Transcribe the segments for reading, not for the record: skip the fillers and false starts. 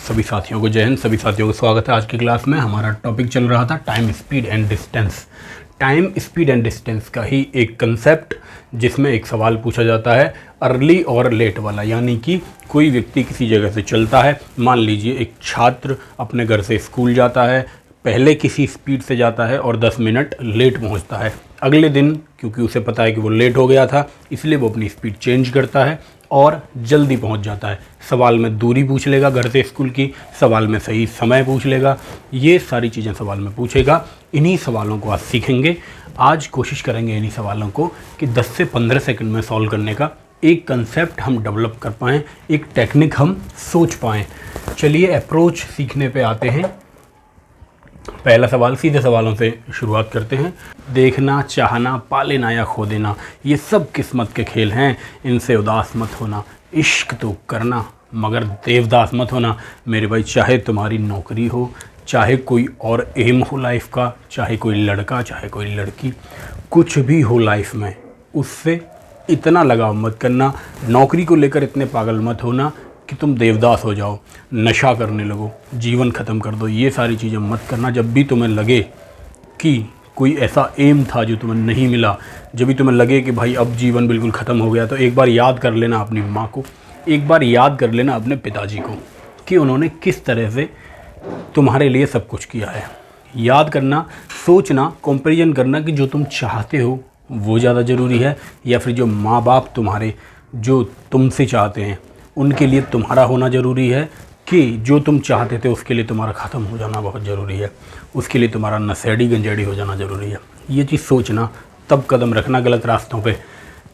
सभी साथियों को जय हिंद। सभी साथियों को स्वागत है। आज की क्लास में हमारा टॉपिक चल रहा था time, speed and distance. Time, speed and distance का ही एक कंसेप्ट, जिसमें एक सवाल पूछा जाता है अर्ली और लेट वाला। यानी कि कोई व्यक्ति किसी जगह से चलता है, मान लीजिए एक छात्र अपने घर से स्कूल जाता है, पहले किसी स्पीड से जाता है और 10 मिनट लेट पहुंचता है। अगले दिन क्योंकि उसे पता है कि वो लेट हो गया था, इसलिए वो अपनी स्पीड चेंज करता है और जल्दी पहुंच जाता है। सवाल में दूरी पूछ लेगा घर से स्कूल की, सवाल में सही समय पूछ लेगा, ये सारी चीज़ें सवाल में पूछेगा। इन्हीं सवालों को आज सीखेंगे। आज कोशिश करेंगे इन्हीं सवालों को कि 10 से 15 सेकंड में सॉल्व करने का एक कंसेप्ट हम डेवलप कर पाएँ, एक टेक्निक हम सोच पाएँ। चलिए अप्रोच सीखने पे आते हैं। पहला सवाल, सीधे सवालों से शुरुआत करते हैं। देखना, चाहना, पा लेना या खो देना, ये सब किस्मत के खेल हैं, इनसे उदास मत होना। इश्क तो करना मगर देवदास मत होना। मेरे भाई, चाहे तुम्हारी नौकरी हो, चाहे कोई और एम हो लाइफ का, चाहे कोई लड़का, चाहे कोई लड़की, कुछ भी हो लाइफ में, उससे इतना लगाव मत करना, नौकरी को लेकर इतने पागल मत होना कि तुम देवदास हो जाओ, नशा करने लगो, जीवन ख़त्म कर दो। ये सारी चीज़ें मत करना। जब भी तुम्हें लगे कि कोई ऐसा एम था जो तुम्हें नहीं मिला, जब भी तुम्हें लगे कि भाई अब जीवन बिल्कुल ख़त्म हो गया, तो एक बार याद कर लेना अपनी माँ को, एक बार याद कर लेना अपने पिताजी को कि उन्होंने किस तरह से तुम्हारे लिए सब कुछ किया है। याद करना, सोचना, कंपैरिजन करना कि जो तुम चाहते हो वो ज़्यादा ज़रूरी है या फिर जो माँ बाप तुम्हारे जो तुमसे चाहते हैं उनके लिए तुम्हारा होना ज़रूरी है, कि जो तुम चाहते थे उसके लिए तुम्हारा ख़त्म हो जाना बहुत ज़रूरी है, उसके लिए तुम्हारा नशेड़ी गंजेड़ी हो जाना ज़रूरी है। ये चीज़ सोचना, तब कदम रखना गलत रास्तों पे।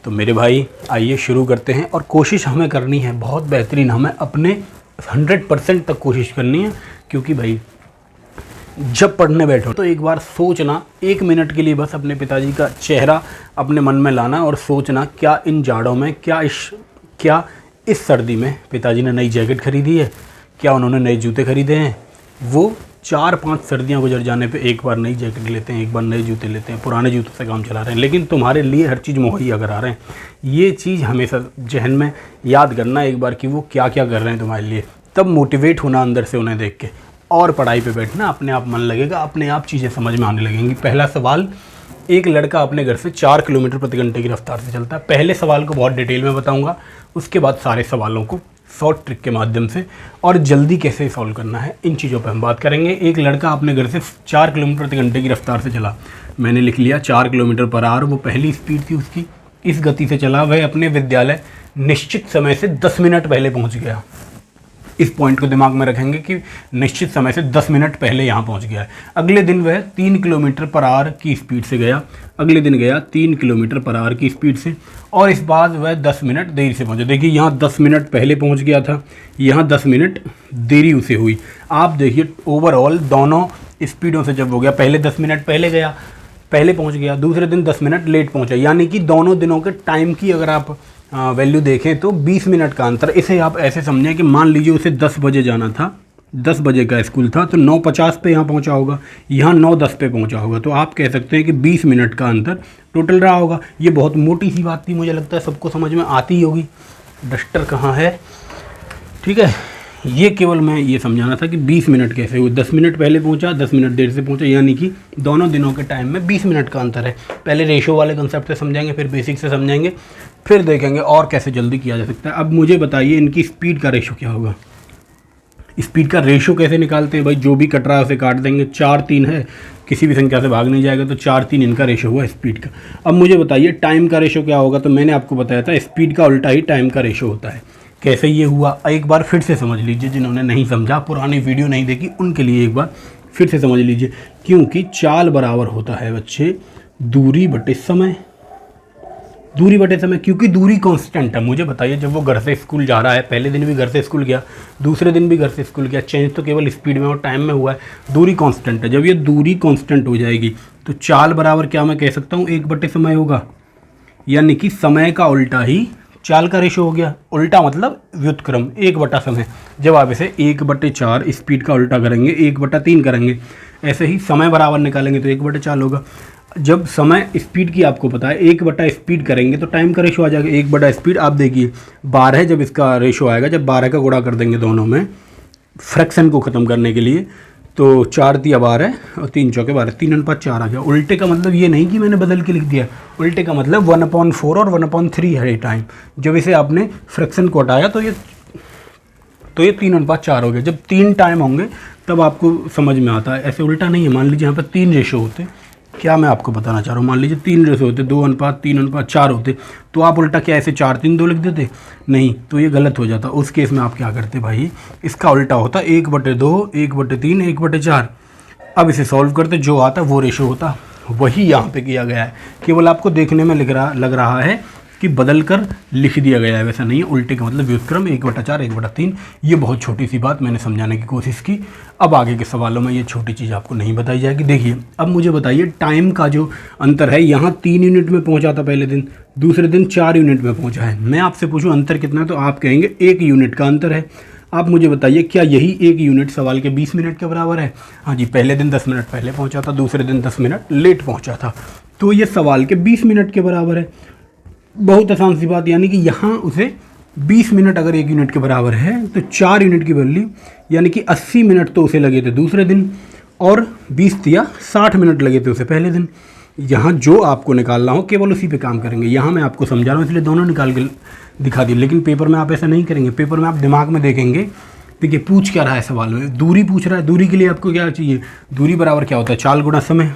तो मेरे भाई आइए शुरू करते हैं। और कोशिश हमें करनी है बहुत बेहतरीन, हमें अपने 100% तक कोशिश करनी है। क्योंकि भाई जब पढ़ने बैठो तो एक बार सोचना, 1 मिनट के लिए बस अपने पिताजी का चेहरा अपने मन में लाना और सोचना, क्या इन जाड़ों में, क्या इस सर्दी में पिताजी ने नई जैकेट खरीदी है, क्या उन्होंने नए जूते खरीदे हैं। वो 4-5 सर्दियां गुजर जाने पे एक बार नई जैकेट लेते हैं, एक बार नए जूते लेते हैं, पुराने जूतों से काम चला रहे हैं, लेकिन तुम्हारे लिए हर चीज़ मुहैया करा रहे हैं। ये चीज़ हमेशा जहन में याद करना एक बार कि वो क्या क्या कर रहे हैं तुम्हारे लिए। तब मोटिवेट होना अंदर से उन्हें देख के, और पढ़ाई पे बैठना, अपने आप मन लगेगा, अपने आप चीज़ें समझ में आने लगेंगी। पहला सवाल, एक लड़का अपने घर से 4 किलोमीटर प्रति घंटे की रफ्तार से चलता है। पहले सवाल को बहुत डिटेल में बताऊंगा, उसके बाद सारे सवालों को शॉर्ट ट्रिक के माध्यम से और जल्दी कैसे सॉल्व करना है, इन चीज़ों पर हम बात करेंगे। एक लड़का अपने घर से 4 किलोमीटर प्रति घंटे की रफ्तार से चला। मैंने लिख लिया 4 किलोमीटर पर आवर, वो पहली स्पीड थी उसकी। इस गति से चला, वह अपने विद्यालय निश्चित समय से 10 मिनट पहले पहुँच गया। इस पॉइंट को दिमाग में रखेंगे कि निश्चित समय से 10 मिनट पहले यहाँ पहुँच गया है। अगले दिन वह 3 किलोमीटर पर आवर की स्पीड से गया। अगले दिन गया 3 किलोमीटर पर आवर की स्पीड से, और इस बार वह 10 मिनट देरी से पहुँचा। देखिए, यहाँ 10 मिनट पहले पहुँच गया था, यहाँ 10 मिनट देरी उसे हुई। आप देखिए ओवरऑल दोनों स्पीडों से जब हो गया, पहले 10 मिनट पहले गया, पहले पहुँच गया, दूसरे दिन 10 मिनट लेट पहुँचा, यानी कि दोनों दिनों के टाइम की अगर आप वैल्यू देखें तो 20 मिनट का अंतर। इसे आप ऐसे समझें कि मान लीजिए उसे 10 बजे जाना था, 10 बजे का स्कूल था, तो 9:50 पे यहाँ पहुँचा होगा, यहाँ 9:10 पे पहुँचा होगा। तो आप कह सकते हैं कि 20 मिनट का अंतर टोटल रहा होगा। ये बहुत मोटी सी बात थी, मुझे लगता है सबको समझ में आती ही होगी। डस्टर कहाँ है? ठीक है, ये केवल मैं ये समझाना था कि 20 मिनट कैसे हुए। 10 मिनट पहले पहुंचा, 10 मिनट देर से पहुंचा, यानी कि दोनों दिनों के टाइम में 20 मिनट का अंतर है। पहले रेशो वाले कंसेप्ट से समझाएंगे, फिर बेसिक से समझाएंगे, फिर देखेंगे और कैसे जल्दी किया जा सकता है। अब मुझे बताइए इनकी स्पीड का रेशो क्या होगा। स्पीड का रेशो कैसे निकालते हैं भाई? जो भी कट रहा है उसे काट देंगे। 4-3 है, किसी भी संख्या से भाग नहीं जाएगा, तो 4-3 इनका रेशो हुआ स्पीड का। अब मुझे बताइए टाइम का रेशो क्या होगा। तो मैंने आपको बताया था स्पीड का उल्टा ही टाइम का रेशो होता है। कैसे ये हुआ एक बार फिर से समझ लीजिए, जिन्होंने नहीं समझा, पुरानी वीडियो नहीं देखी, उनके लिए एक बार फिर से समझ लीजिए। क्योंकि चाल बराबर होता है बच्चे दूरी बटे समय। दूरी बटे समय, क्योंकि दूरी कांस्टेंट है। मुझे बताइए, जब वो घर से स्कूल जा रहा है, पहले दिन भी घर से स्कूल गया, दूसरे दिन भी घर से स्कूल गया, चेंज तो केवल स्पीड में और टाइम में हुआ है, दूरी कांस्टेंट है। जब ये दूरी कांस्टेंट हो जाएगी तो चाल बराबर क्या मैं कह सकता हूँ, 1 बटे समय होगा। यानी कि समय का उल्टा ही चाल का रेशो हो गया। उल्टा मतलब व्युत्क्रम, 1 बटा समय। जब आप इसे 1/4 स्पीड का उल्टा करेंगे, 1/3 करेंगे, ऐसे ही समय बराबर निकालेंगे तो 1/4 होगा। जब समय स्पीड की आपको पता है, 1 बटा स्पीड करेंगे तो टाइम का रेशो आ जाएगा 1 बटा स्पीड। आप देखिए 12 जब इसका रेशो आएगा, जब 12 का गुणा कर देंगे दोनों में फ्रैक्शन को ख़त्म करने के लिए। तो 4 तिया 12 और 3 चौके 12, 3/4 आ गया। उल्टे का मतलब ये नहीं कि मैंने बदल के लिख दिया, उल्टे का मतलब 1/4 और 1/3 है टाइम। जब इसे आपने फ्रैक्शन को हटाया तो ये 3/4 हो गया। जब 3 टाइम होंगे तब आपको समझ में आता है, ऐसे उल्टा नहीं है। मान लीजिए यहाँ पर 3 रेशो होते, क्या मैं आपको बताना चाह रहा हूँ, मान लीजिए 3 रेशो होते, 2:3:4 होते, तो आप उल्टा क्या ऐसे 4-3-2 लिख देते? नहीं, तो ये गलत हो जाता। उस केस में आप क्या करते भाई, इसका उल्टा होता 1/2, 1/3, 1/4। अब इसे सॉल्व करते, जो आता वो रेशो होता, वही यहाँ पे किया गया है। केवल आपको देखने में लग रहा है कि बदल कर लिख दिया गया है, वैसा नहीं है। उल्टे का मतलब व्युत्क्रम 1/4, 1/3। ये बहुत छोटी सी बात मैंने समझाने की कोशिश की। अब आगे के सवालों में ये छोटी चीज़ आपको नहीं बताई जाएगी। देखिए, अब मुझे बताइए टाइम का जो अंतर है, यहाँ 3 यूनिट में पहुँचा था पहले दिन, दूसरे दिन 4 यूनिट में पहुँचा है। मैं आपसे पूछूँ अंतर कितना है, तो आप कहेंगे 1 यूनिट का अंतर है। आप मुझे बताइए, क्या यही 1 यूनिट सवाल के 20 मिनट के बराबर है? हाँ जी, पहले दिन 10 मिनट पहले पहुँचा था, दूसरे दिन 10 मिनट लेट पहुँचा था, तो ये सवाल के 20 मिनट के बराबर है। बहुत आसान सी बात, यानी कि यहाँ उसे 20 मिनट अगर 1 यूनिट के बराबर है तो 4 यूनिट की वैल्यू यानी कि 80 मिनट तो उसे लगे थे दूसरे दिन, और 20 या 60 मिनट लगे थे उसे पहले दिन। यहाँ जो आपको निकालना हो केवल उसी पे काम करेंगे। यहाँ मैं आपको समझा रहा हूँ इसलिए दोनों निकाल के दिखा दिए, लेकिन पेपर में आप ऐसा नहीं करेंगे। पेपर में आप दिमाग में देखेंगे, देखिए पूछ क्या रहा है सवाल में, दूरी पूछ रहा है। दूरी के लिए आपको क्या चाहिए, दूरी बराबर क्या होता है, चाल गुणा समय।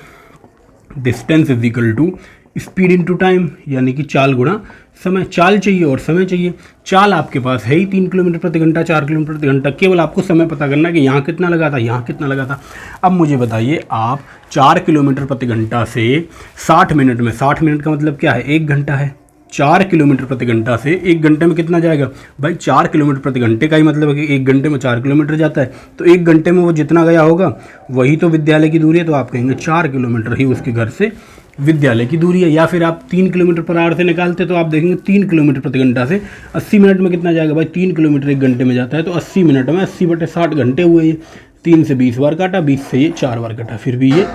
Distance is equal to speed into time, यानी कि चाल गुणा समय। चाल चाहिए और समय चाहिए। चाल आपके पास है ही 3 किलोमीटर प्रति घंटा, 4 किलोमीटर प्रति घंटा, केवल आपको समय पता करना है कि यहाँ कितना लगा था, यहाँ कितना लगा था। अब मुझे बताइए, आप 4 किलोमीटर प्रति घंटा से 60 मिनट में, 60 मिनट का मतलब क्या है, 1 घंटा है। 4 किलोमीटर प्रति घंटा से 1 घंटे में कितना जाएगा भाई, 4 किलोमीटर प्रति घंटे का ही मतलब है कि 1 घंटे में 4 किलोमीटर जाता है, तो 1 घंटे में वो जितना गया होगा वही तो विद्यालय की दूरी है। तो आप कहेंगे 4 किलोमीटर ही उसके घर से विद्यालय की दूरी है। या फिर आप 3 किलोमीटर पर आवर से निकालते तो आप देखेंगे 3 किलोमीटर प्रति घंटा से 80 मिनट में कितना जाएगा भाई, 3 किलोमीटर 1 घंटे में जाता है, तो 80 मिनट में 80/60 घंटे हुए। ये 3 से 20 बार काटा, 20 से ये 4 बार काटा, फिर भी ये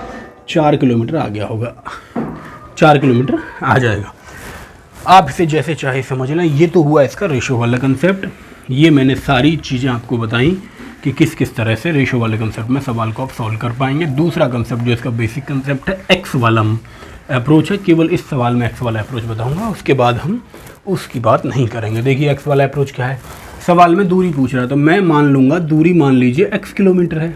4 किलोमीटर आ गया होगा, 4 किलोमीटर आ जाएगा। आप इसे जैसे चाहे समझ लें। ये तो हुआ इसका रेशो वाला कंसेप्ट। ये मैंने सारी चीज़ें आपको बताई कि किस किस तरह से रेशो वाले कंसेप्ट में सवाल को आप सॉल्व कर पाएंगे। दूसरा कंसेप्ट जो इसका बेसिक कंसेप्ट है, एक्स वाला अप्रोच है। केवल इस सवाल में एक्स वाला अप्रोच बताऊंगा, उसके बाद हम उसकी बात नहीं करेंगे। देखिए एक्स वाला अप्रोच क्या है, सवाल में दूरी पूछ रहा है तो मैं मान लूँगा दूरी, मान लीजिए x किलोमीटर है।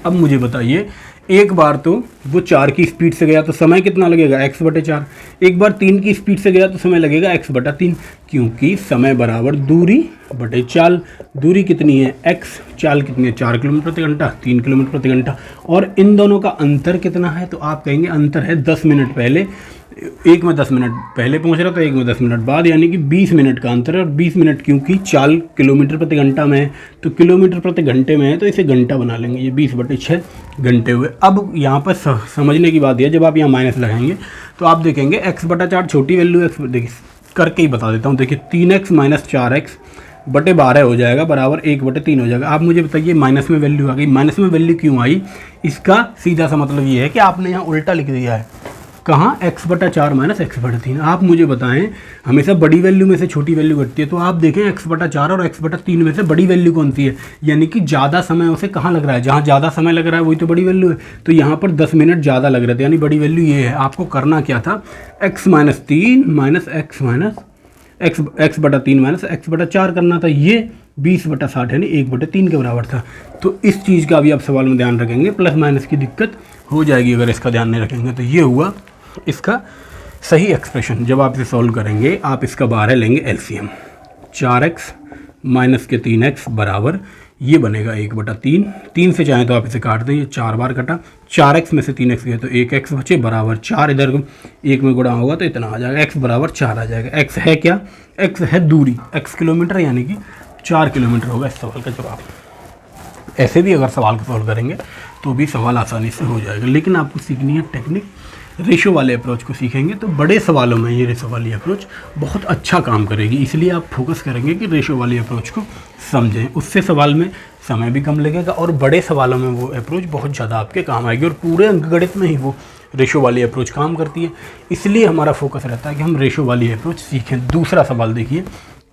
अब मुझे बताइए, एक बार तो वो 4 की स्पीड से गया तो समय कितना लगेगा, x/4। एक बार 3 की स्पीड से गया तो समय लगेगा x/3, क्योंकि समय बराबर दूरी बटे चाल। दूरी कितनी है x, चाल कितनी है 4 किलोमीटर प्रति घंटा, 3 किलोमीटर प्रति घंटा। और इन दोनों का अंतर कितना है, तो आप कहेंगे अंतर है 10 मिनट पहले। एक में 10 मिनट पहले पहुंच रहा था, एक में 10 मिनट बाद, यानी कि 20 मिनट का अंतर है। और 20 मिनट क्योंकि चाल किलोमीटर प्रति घंटा में है तो किलोमीटर प्रति घंटे में है, तो इसे घंटा बना लेंगे। ये 20/6 घंटे हुए। अब यहाँ पर समझने की बात यह, जब आप यहाँ माइनस लगाएंगे तो आप देखेंगे x/4 छोटी वैल्यू x, देखिए करके ही बता देता हूँ। देखिए 3x - 4x बटे 12 हो जाएगा, बराबर 1/3 हो जाएगा। आप मुझे बताइए माइनस में वैल्यू आ गई। माइनस में वैल्यू क्यों आई, इसका सीधा सा मतलब ये है कि आपने यहाँ उल्टा लिख दिया है। कहाँ, x/4 - x/3। आप मुझे बताएं, हमेशा बड़ी वैल्यू में से छोटी वैल्यू घटती है, तो आप देखें x/4 और x/3 में से बड़ी वैल्यू कौन सी है, यानी कि ज़्यादा समय उसे कहाँ लग रहा है, जहाँ ज़्यादा समय लग रहा है वही तो बड़ी वैल्यू है। तो यहाँ पर 10 मिनट ज़्यादा लग रहे थे, यानी बड़ी वैल्यू ये है। आपको करना क्या था, x - 3 - x/4 करना था। ये 20/60 यानी 1/3 के बराबर था। तो इस चीज़ का भी आप सवाल में ध्यान रखेंगे, प्लस माइनस की दिक्कत हो जाएगी अगर इसका ध्यान नहीं रखेंगे। तो ये हुआ इसका सही एक्सप्रेशन। जब आप इसे सॉल्व करेंगे, आप इसका बाहर लेंगे एलसीएम। 4x - 3x बराबर ये बनेगा 1/3। 3 से चाहें तो आप इसे काट दें, ये 4 बार कटा। 4x में से 3x गया तो 1x बचे, बराबर 4 इधर 1 में गुणा होगा तो इतना आ जाएगा, x बराबर 4 आ जाएगा। x है क्या, x है दूरी, x किलोमीटर, यानी कि 4 किलोमीटर होगा इस सवाल का जवाब। ऐसे भी अगर सवाल को सॉल्व करेंगे तो भी सवाल आसानी से हो जाएगा। लेकिन आपको सीखनी है टेक्निक, रेशो वाले अप्रोच को सीखेंगे तो बड़े सवालों में ये रेशो वाली अप्रोच बहुत अच्छा काम करेगी। इसलिए आप फोकस करेंगे कि रेशो वाली अप्रोच को समझें, उससे सवाल में समय भी कम लगेगा और बड़े सवालों में वो अप्रोच बहुत ज़्यादा आपके काम आएगी। और पूरे अंकगणित में ही वो रेशो वाली अप्रोच काम करती है। इसलिए हमारा फोकस रहता है कि हम रेशो वाली अप्रोच सीखें। दूसरा सवाल देखिए,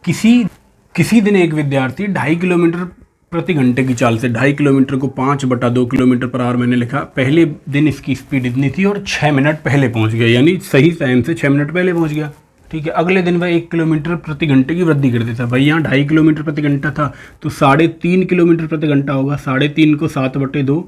किसी दिन एक विद्यार्थी 2.5 किलोमीटर प्रति घंटे की चाल से 2.5 किलोमीटर को 5/2 किलोमीटर पर आवर मैंने लिखा। पहले दिन इसकी स्पीड इतनी थी और 6 मिनट पहले पहुंच गया, यानी सही टाइम से 6 मिनट पहले पहुंच गया। ठीक है, अगले दिन वह 1 किलोमीटर प्रति घंटे की वृद्धि कर देता। भाई यहाँ 2.5 किलोमीटर प्रति घंटा था तो 3.5 किलोमीटर प्रति घंटा होगा। 3.5 को 7/2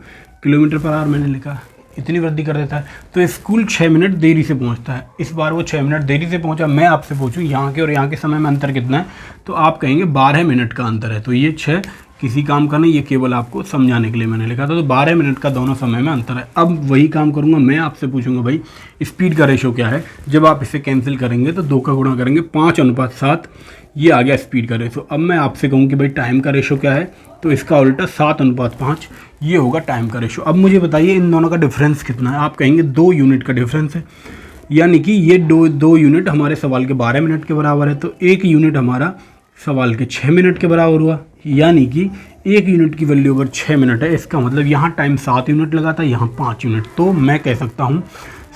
किलोमीटर पर आवर मैंने लिखा, इतनी वृद्धि कर देता है। तो स्कूल 6 मिनट देरी से पहुंचता है। इस बार वो 6 मिनट देरी से पहुंचा। मैं आपसे पूछूं यहाँ के और यहाँ के समय में अंतर कितना है, तो आप कहेंगे 12 मिनट का अंतर है। तो ये 6 किसी काम का नहीं, ये केवल आपको समझाने के लिए मैंने लिखा था। तो 12 मिनट का दोनों समय में अंतर है। अब वही काम करूँगा, मैं आपसे पूछूंगा भाई स्पीड का रेशो क्या है। जब आप इसे कैंसिल करेंगे तो 2 का गुणा करेंगे, 5:7, ये आ गया स्पीड का रेशो। अब मैं आपसे कहूँ कि भाई टाइम का रेशो क्या है, तो इसका उल्टा 7:5, ये होगा टाइम का रेशो। अब मुझे बताइए इन दोनों का डिफरेंस कितना है। आप कहेंगे 2 यूनिट का डिफरेंस है, यानी कि ये दो यूनिट हमारे सवाल के 12 मिनट के बराबर है। तो 1 यूनिट हमारा सवाल के 6 मिनट के बराबर हुआ, यानी कि 1 यूनिट की वैल्यू अगर 6 मिनट है, इसका मतलब यहाँ टाइम 7 यूनिट लगा था, यहाँ 5 यूनिट। तो मैं कह सकता हूँ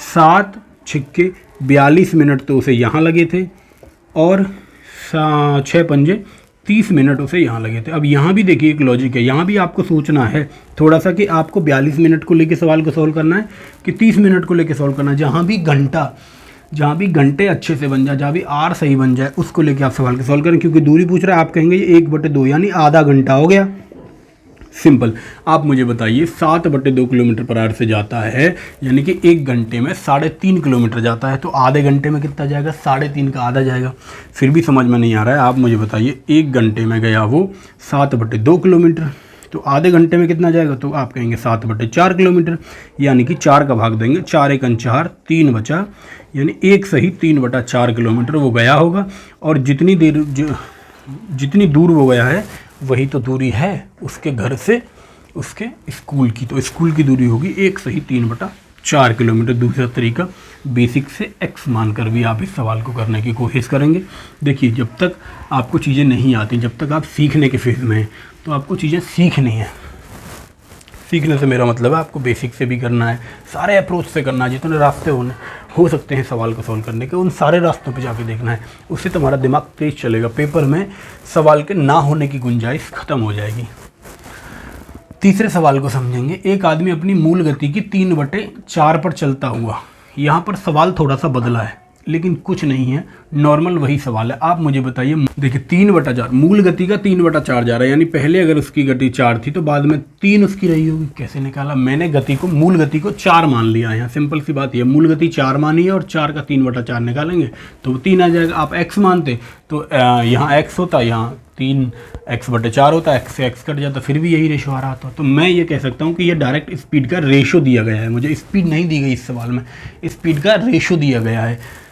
7 छिक्के 42 मिनट तो उसे यहाँ लगे थे और 6 पंजे 30 मिनट उसे यहाँ लगे थे। अब यहाँ भी देखिए एक लॉजिक है, यहाँ भी आपको सोचना है थोड़ा सा कि आपको 42 मिनट को लेके सवाल को सॉल्व करना है कि 30 मिनट को लेके सॉल्व करना है। जहाँ भी घंटे अच्छे से बन जाए, जहाँ भी आर सही बन जाए, उसको लेके आप सवाल को सॉल्व करें। क्योंकि दूरी पूछ रहा है, आप कहेंगे 1/2 यानी आधा घंटा हो गया। सिंपल। आप मुझे बताइए 7/2 किलोमीटर पर आवर से जाता है, यानी कि 1 घंटे में 3.5 किलोमीटर जाता है। तो आधे घंटे में कितना जाएगा, 3.5 का आधा जाएगा। फिर भी समझ में नहीं आ रहा है, आप मुझे बताइए 1 घंटे में गया वो 7/2 किलोमीटर, तो आधे घंटे में कितना जाएगा, तो आप कहेंगे 7/4 किलोमीटर, यानी कि 4 का भाग देंगे, 4 × 4 3 बचा, यानी 1 सही 3/4 किलोमीटर वो गया होगा। और जितनी दूर वो गया है वही तो दूरी है उसके घर से उसके स्कूल की। तो स्कूल की दूरी होगी 1 सही 3/4 किलोमीटर। दूसरा तरीका बेसिक से x मानकर भी आप इस सवाल को करने की कोशिश करेंगे। देखिए जब तक आपको चीज़ें नहीं आती, जब तक आप सीखने के फेज़ में हैं, तो आपको चीज़ें सीखनी है। सीखने से मेरा मतलब है आपको बेसिक से भी करना है, सारे अप्रोच से करना है, जितने रास्ते हो सकते हैं सवाल को सॉल्व करने के, उन सारे रास्तों पे जाके देखना है। उससे तुम्हारा दिमाग तेज चलेगा, पेपर में सवाल के ना होने की गुंजाइश खत्म हो जाएगी। तीसरे सवाल को समझेंगे। एक आदमी अपनी मूल गति की 3/4 पर चलता हुआ, यहाँ पर सवाल थोड़ा सा बदला है लेकिन कुछ नहीं है, नॉर्मल वही सवाल है। आप मुझे बताइए, देखिए 3/4 मूल गति का 3/4 जा रहा है, यानी पहले अगर उसकी गति 4 थी तो बाद में 3 उसकी रही होगी। कैसे निकाला, मैंने मूल गति को 4 मान लिया है। यहाँ सिंपल सी बात है, मूल गति 4 मानी है और 4 का 3/4 निकालेंगे तो 3 आ जाएगा। आप x मानते तो यहाँ x होता, यहाँ 3x/4 होता, x से x कट जाता, फिर भी यही रेशो आ रहा था। तो मैं ये कह सकता हूँ कि ये डायरेक्ट स्पीड का रेशो दिया गया है। मुझे स्पीड नहीं दी गई इस सवाल में, स्पीड का रेशो दिया गया है।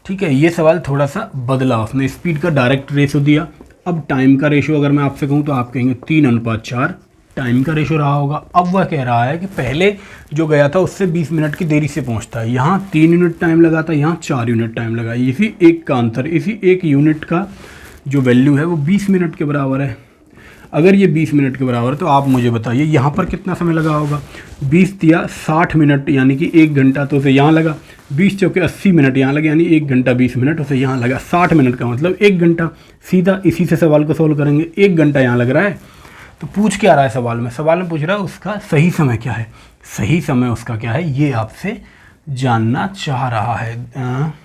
ठीक है, ये सवाल थोड़ा सा बदला, उसने स्पीड का डायरेक्ट रेशो दिया। अब टाइम का रेशो अगर मैं आपसे कहूँ तो आप कहेंगे 3:4 टाइम का रेशो रहा होगा। अब वह कह रहा है कि पहले जो गया था उससे 20 मिनट की देरी से पहुंचता है। यहाँ 3 यूनिट टाइम लगा था, यहाँ 4 यूनिट टाइम लगा। इसी एक का अंतर, इसी 1 यूनिट का जो वैल्यू है वो 20 मिनट के बराबर है। अगर ये 20 मिनट के बराबर है तो आप मुझे बताइए यहाँ पर कितना समय लगा होगा। 20 दिया 60 मिनट, यानी कि 1 घंटा तो उसे यहाँ लगा। 20 चौके 80 मिनट यहाँ लगे, यानी 1 घंटा 20 मिनट उसे यहाँ लगा। 60 मिनट का मतलब 1 घंटा। सीधा इसी से सवाल को सॉल्व करेंगे। 1 घंटा यहाँ लग रहा है, तो पूछ क्या रहा है सवाल में पूछ रहा है उसका सही समय क्या है। सही समय उसका क्या है ये आपसे जानना चाह रहा है।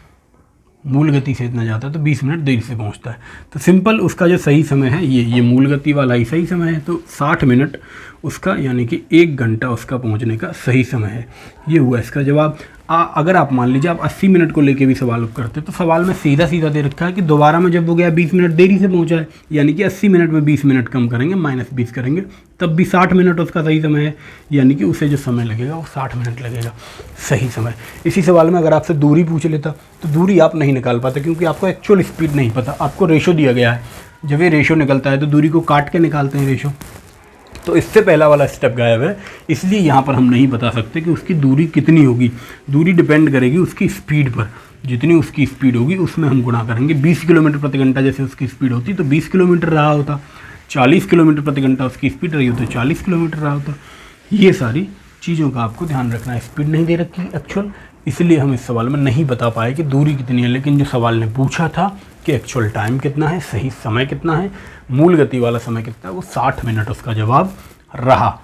मूल गति से इतना जाता है तो 20 मिनट देरी से पहुंचता है। तो सिंपल उसका जो सही समय है ये मूल गति वाला ही सही समय है। तो 60 मिनट उसका, यानी कि 1 घंटा उसका पहुंचने का सही समय है। ये हुआ इसका जवाब। अगर आप मान लीजिए आप 80 मिनट को लेके भी सवाल करते तो सवाल में सीधा सीधा दे रखा है कि दोबारा में जब वो गया 20 मिनट देरी से पहुंचा है, यानी कि 80 मिनट में 20 मिनट कम करेंगे, -20 करेंगे, तब भी 60 मिनट उसका सही समय है, यानी कि उसे जो समय लगेगा वो 60 मिनट लगेगा सही समय। इसी सवाल में अगर आपसे दूरी पूछ लेता तो दूरी आप नहीं निकाल पाते, क्योंकि आपको एक्चुअल स्पीड नहीं पता, आपको रेशो दिया गया है। जब ये रेशो निकलता है तो दूरी को काट के निकालते हैं रेशो, तो इससे पहला वाला स्टेप गायब है। इसलिए यहाँ पर हम नहीं बता सकते कि उसकी दूरी कितनी होगी। दूरी डिपेंड करेगी उसकी स्पीड पर, जितनी उसकी स्पीड होगी उसमें हम गुणा करेंगे। 20 किलोमीटर प्रति घंटा जैसे उसकी स्पीड होती तो 20 किलोमीटर रहा होता, 40 किलोमीटर प्रति घंटा उसकी स्पीड रही होती तो 40 किलोमीटर रहा होता। ये सारी चीज़ों का आपको ध्यान रखना है। स्पीड नहीं दे रखी एक्चुअल, इसलिए हम इस सवाल में नहीं बता पाए कि दूरी कितनी है। लेकिन जो सवाल ने पूछा था कि एक्चुअल टाइम कितना है, सही समय कितना है, मूल गति वाला समय कितना है, वो 60 मिनट उसका जवाब रहा।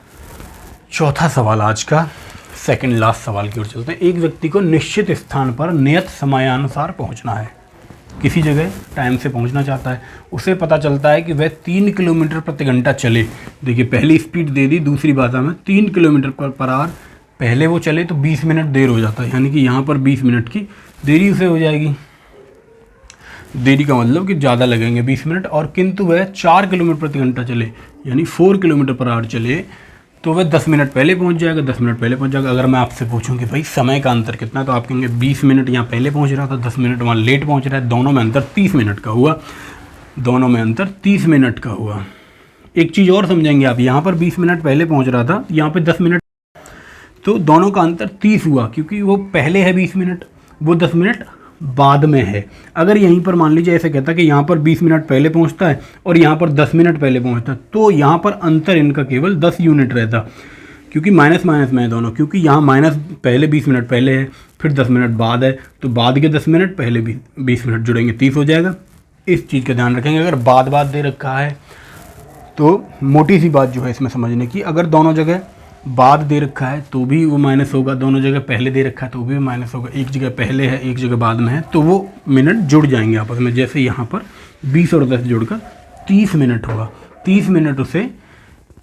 चौथा सवाल आज का, सेकंड लास्ट सवाल की ओर चलते हैं। एक व्यक्ति को निश्चित स्थान पर नियत समयानुसार पहुंचना है, किसी जगह टाइम से पहुंचना चाहता है। उसे पता चलता है कि वह 3 किलोमीटर प्रति घंटा चले। देखिए पहली स्पीड दे दी, दूसरी भाषा में 3 किलोमीटर पर आवर पहले वो चले तो 20 मिनट देर हो जाता है, यानी कि यहाँ पर 20 मिनट की देरी उसे हो जाएगी। देरी का मतलब कि ज़्यादा लगेंगे 20 मिनट। और किंतु वह 4 किलोमीटर प्रति घंटा चले, यानी 4 किलोमीटर पर आवर चले, तो वह 10 मिनट पहले पहुंच जाएगा, 10 मिनट पहले पहुंच जाएगा। अगर मैं आपसे पूछूं कि भाई समय का अंतर कितना है, तो आप कहेंगे 20 मिनट यहाँ पहले पहुंच रहा था, 10 मिनट वहाँ लेट पहुंच रहा है, दोनों में अंतर 30 मिनट का हुआ, दोनों में अंतर 30 मिनट का हुआ। एक चीज़ और समझेंगे आप, यहाँ पर 20 मिनट पहले पहुँच रहा था, यहाँ पर 10 मिनट, तो दोनों का अंतर 30 हुआ, क्योंकि वो पहले है 20 मिनट, वो 10 मिनट बाद में है। अगर यहीं पर मान लीजिए ऐसे कहता कि यहाँ पर 20 मिनट पहले पहुँचता है और यहाँ पर 10 मिनट पहले पहुँचता है, तो यहाँ पर अंतर इनका केवल 10 यूनिट रहता, क्योंकि माइनस माइनस में है दोनों, क्योंकि यहाँ माइनस पहले 20 मिनट पहले है, फिर 10 मिनट बाद है, तो बाद के 10 मिनट पहले 20 मिनट जुड़ेंगे, 30 हो जाएगा। इस चीज़ का ध्यान रखेंगे। अगर बाद दे रखा है तो मोटी सी बात जो है इसमें समझने की, अगर दोनों जगह बाद दे रखा है तो भी वो माइनस होगा, दोनों जगह पहले दे रखा है तो भी माइनस होगा, एक जगह पहले है एक जगह बाद में है तो वो मिनट जुड़ जाएंगे आपस में। जैसे यहाँ पर 20 और 10 जुड़कर 30 मिनट होगा। 30 मिनट उसे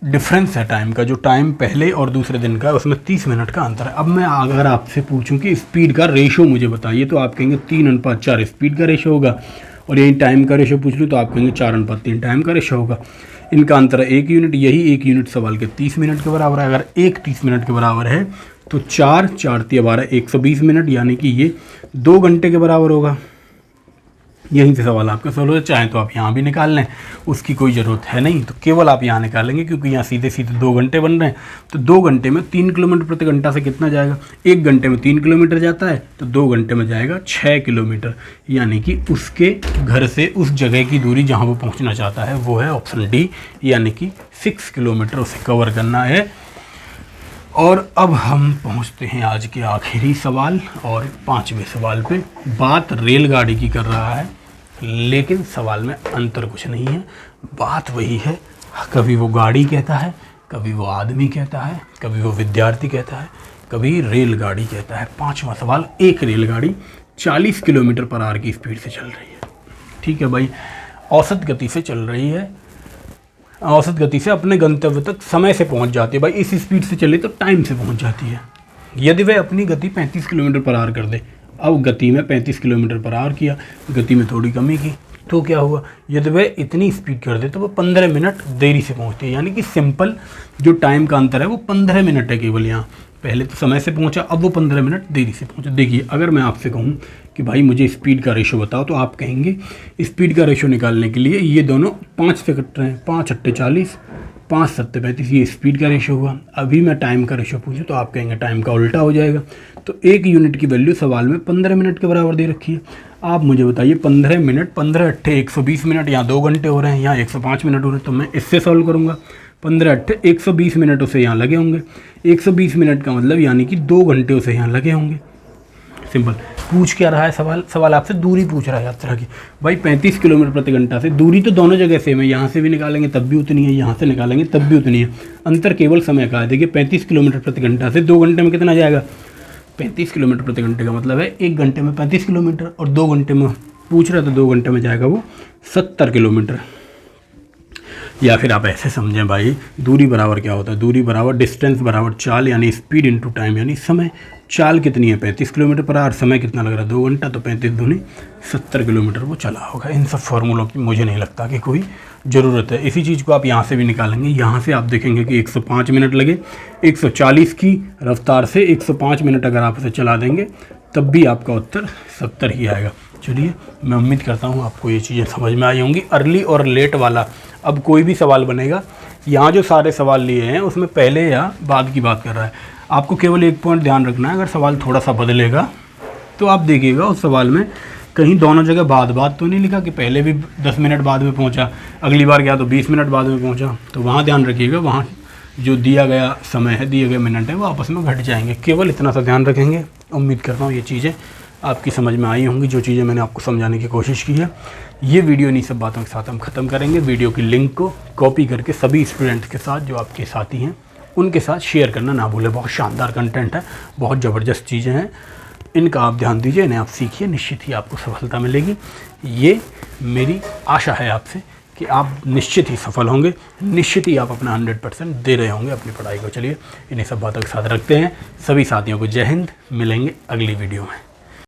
डिफरेंस है टाइम का, जो टाइम पहले और दूसरे दिन का, उसमें 30 मिनट का अंतर है। अब मैं अगर आपसे पूछूं कि स्पीड का रेशो मुझे बताइए, तो आप कहेंगे 3:4 स्पीड का रेशो होगा, और यही टाइम का रेशो पूछ लूँ तो आप कहेंगे 4:3 टाइम का रेशो होगा। इनका अंतर है 1 यूनिट, यही 1 यूनिट सवाल के 30 मिनट के बराबर है। अगर 1 30 मिनट के बराबर है तो 4 4 12 120 मिनट, यानी कि ये 2 घंटे के बराबर होगा। यहीं से सवाल आपका सॉल्व हो, चाहे तो आप यहाँ भी निकाल लें, उसकी कोई ज़रूरत है नहीं, तो केवल आप यहाँ निकालेंगे, क्योंकि यहाँ सीधे सीधे 2 घंटे बन रहे हैं। तो 2 घंटे में 3 किलोमीटर प्रति घंटा से कितना जाएगा, 1 घंटे में 3 किलोमीटर जाता है, तो 2 घंटे में जाएगा 6 किलोमीटर, यानी कि उसके घर से उस जगह की दूरी जहाँ वो पहुँचना चाहता है वो है ऑप्शन डी, यानी कि 6 किलोमीटर उसे कवर करना है। और अब हम पहुंचते हैं आज के आखिरी सवाल और 5वें सवाल पे। बात रेलगाड़ी की कर रहा है, लेकिन सवाल में अंतर कुछ नहीं है, बात वही है। कभी वो गाड़ी कहता है, कभी वो आदमी कहता है, कभी वो विद्यार्थी कहता है, कभी रेलगाड़ी कहता है। 5वां सवाल, एक रेलगाड़ी 40 किलोमीटर पर आवर की स्पीड से चल रही है। ठीक है भाई, औसत गति से चल रही है, औसत गति से अपने गंतव्य तक समय से पहुंच जाती है। भाई इस स्पीड से चले तो टाइम से पहुंच जाती है। यदि वह अपनी गति 35 किलोमीटर पर आवर कर दे, अब गति में 35 किलोमीटर पर आवर किया, गति में थोड़ी कमी की, तो क्या हुआ, यदि वह इतनी स्पीड कर दे तो वो 15 मिनट देरी से पहुंचती है। यानी कि सिंपल जो टाइम का अंतर है वो 15 मिनट है केवल। यहाँ पहले तो समय से पहुंचा, अब वो 15 मिनट देरी से पहुंचा। देखिए अगर मैं आपसे कहूँ कि भाई मुझे स्पीड का रेशो बताओ, तो आप कहेंगे स्पीड का रेशो निकालने के लिए ये दोनों 5 से कट रहे हैं, 5 8 40, 5 7 35, ये स्पीड का रेशो हुआ। अभी मैं टाइम का रेशो पूछूं तो आप कहेंगे टाइम का उल्टा हो जाएगा। तो 1 यूनिट की वैल्यू सवाल में 15 मिनट के बराबर दे रखी है। आप मुझे बताइए 15 मिनट, 15 अट्ठे 120 मिनट, यहाँ 2 घंटे हो रहे हैं, यहाँ 105 मिनट हो रहे हैं, तो मैं इससे सॉल्व करूँगा। 15 अट्ठे 120 मिनट उसे यहाँ लगे होंगे, 120 मिनट का मतलब यानी कि 2 घंटे उसे यहाँ लगे होंगे। सिंपल। पूछ क्या रहा है सवाल आपसे दूरी पूछ रहा है यात्रा की। भाई 35 किलोमीटर प्रति घंटा से दूरी तो दोनों जगह सेम है, यहाँ से भी निकालेंगे तब भी उतनी है, यहाँ से निकालेंगे तब भी उतनी है, अंतर केवल समय का है। देखिए 35 किलोमीटर प्रति घंटा से 2 घंटे में कितना जाएगा, 35 किलोमीटर प्रति घंटे का मतलब है 1 घंटे में 35 किलोमीटर, और 2 घंटे में पूछ रहा है तो 2 घंटे में जाएगा वो 70 किलोमीटर। या फिर आप ऐसे समझें भाई, दूरी बराबर क्या होता है, दूरी बराबर डिस्टेंस बराबर चाल, यानी स्पीड इनटू टाइम यानी समय। चाल कितनी है 35 किलोमीटर पर आवर, समय कितना लग रहा है 2 घंटा, तो 35 दूनी 70 किलोमीटर वो चला होगा। इन सब फार्मूलों की मुझे नहीं लगता कि कोई ज़रूरत है। इसी चीज़ को आप यहाँ से भी निकालेंगे, यहाँ से आप देखेंगे कि 105 मिनट लगे, 140 की रफ्तार से 105 मिनट अगर आप इसे चला देंगे तब भी आपका उत्तर 70 ही आएगा। चलिए मैं उम्मीद करता हूँ आपको ये चीज़ें समझ में आई होंगी। अर्ली और लेट वाला अब कोई भी सवाल बनेगा, यहाँ जो सारे सवाल लिए हैं उसमें पहले या बाद की बात कर रहा है। आपको केवल एक पॉइंट ध्यान रखना है, अगर सवाल थोड़ा सा बदलेगा तो आप देखिएगा उस सवाल में कहीं दोनों जगह बाद तो नहीं लिखा कि पहले भी 10 मिनट बाद में पहुँचा, अगली बार गया तो 20 मिनट बाद में पहुँचा, तो वहाँ ध्यान रखिएगा। वहाँ जो दिया गया समय है, दिए गए मिनट है, वो आपस में घट जाएंगे। केवल इतना सा ध्यान रखेंगे। उम्मीद करता हूँ ये चीज़ें आपकी समझ में आई होंगी, जो चीज़ें मैंने आपको समझाने की कोशिश की है। ये वीडियो इन्हीं सब बातों के साथ हम ख़त्म करेंगे। वीडियो की लिंक को कॉपी करके सभी स्टूडेंट्स के साथ, जो आपके साथी हैं, उनके साथ शेयर करना ना भूलें। बहुत शानदार कंटेंट है, बहुत ज़बरदस्त चीज़ें हैं, इनका आप ध्यान दीजिए, इन्हें आप सीखिए, निश्चित ही आपको सफलता मिलेगी। ये मेरी आशा है आपसे कि आप निश्चित ही सफल होंगे, निश्चित ही आप अपना 100% दे रहे होंगे अपनी पढ़ाई को। चलिए इन्हीं सब बातों के साथ रखते हैं। सभी साथियों को जय हिंद। मिलेंगे अगली वीडियो में।